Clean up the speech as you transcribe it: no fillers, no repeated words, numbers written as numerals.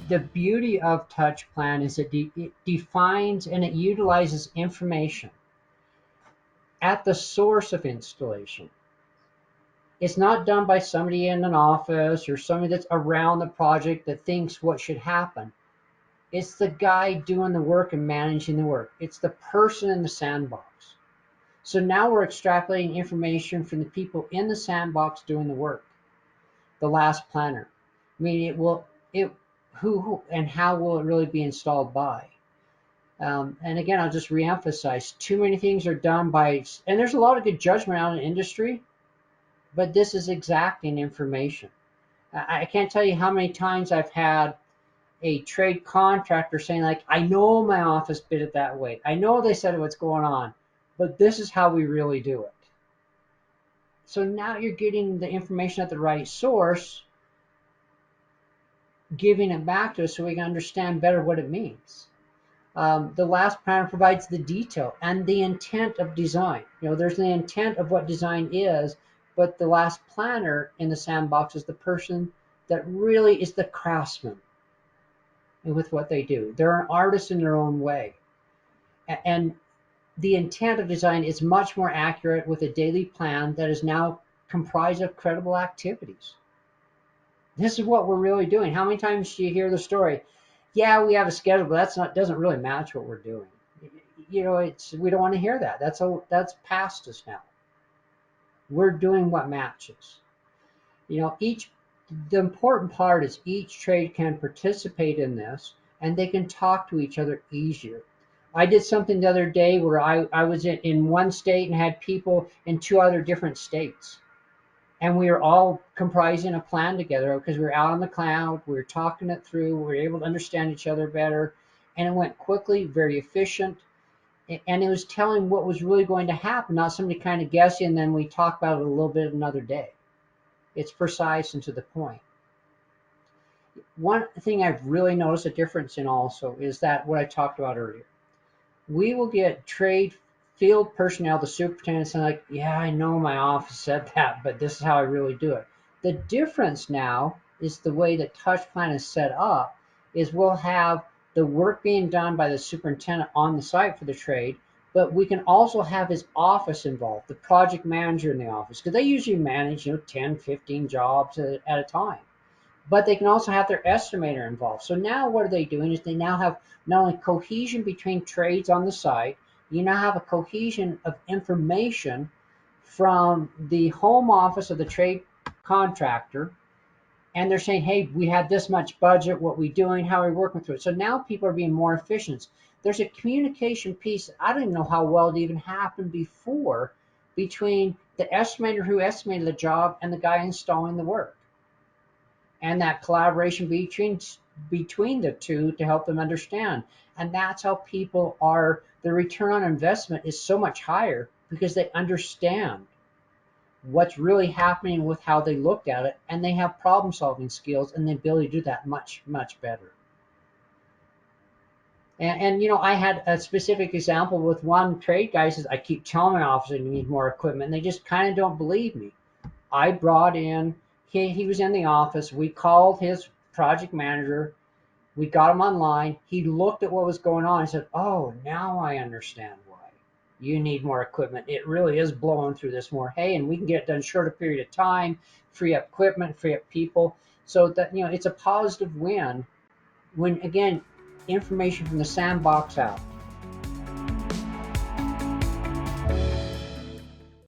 The beauty of Touchplan is it defines and it utilizes information at the source of installation. It's not done by somebody in an office or somebody that's around the project that thinks what should happen. It's the guy doing the work and managing the work. It's the person in the sandbox. So now we're extrapolating information from the people in the sandbox doing the work. The last planner. I mean, who and how will it really be installed by? And again, I'll just reemphasize, too many things are done by, and there's a lot of good judgment out in the industry, but this is exacting information. I can't tell you how many times I've had a trade contractor saying, like, I know my office bid it that way. I know they said what's going on, but this is how we really do it. So now you're getting the information at the right source, giving it back to us so we can understand better what it means. The last planner provides the detail and the intent of design. There's the intent of what design is, but the last planner in the sandbox is the person that really is the craftsman with what they do. They're an artist in their own way. And the intent of design is much more accurate with a daily plan that is now comprised of credible activities. This is what we're really doing. How many times do you hear the story? Yeah, we have a schedule, but doesn't really match what we're doing. We don't want to hear that. That's past us now. We're doing what matches. The important part is each trade can participate in this and they can talk to each other easier. I did something the other day where I was in one state and had people in two other different states. And we were all comprising a plan together because we were out on the cloud, we were talking it through, we were able to understand each other better, and it went quickly, very efficient, and it was telling what was really going to happen, not somebody kind of guessing and then we talk about it a little bit another day. It's precise and to the point. One thing I've really noticed a difference in also is that what I talked about earlier. We will get trade field personnel, the superintendents, and like, yeah, I know my office said that, but this is how I really do it. The difference now is the way that Touchplan is set up is we'll have the work being done by the superintendent on the site for the trade, but we can also have his office involved, the project manager in the office, because they usually manage 10, 15 jobs at a time. But they can also have their estimator involved. So now what are they doing is they now have not only cohesion between trades on the site, you now have a cohesion of information from the home office of the trade contractor, and they're saying, hey, we have this much budget, what are we doing, how are we working through it? So now people are being more efficient. There's a communication piece, I don't even know how well it even happened before, between the estimator who estimated the job and the guy installing the work. And that collaboration between the two to help them understand. And that's how people are, the return on investment is so much higher because they understand what's really happening with how they looked at it, and they have problem solving skills and the ability to do that much, much better. And I had a specific example with one trade guy says, I keep telling my officer you need more equipment, and they just kind of don't believe me. I brought in, he was in the office, we called his project manager, we got him online, he looked at what was going on and said, oh, now I understand why you need more equipment. It really is blowing through this more hay, and we can get it done in a shorter period of time, free up equipment, free up people. So that, it's a positive win when, again, information from the sandbox out.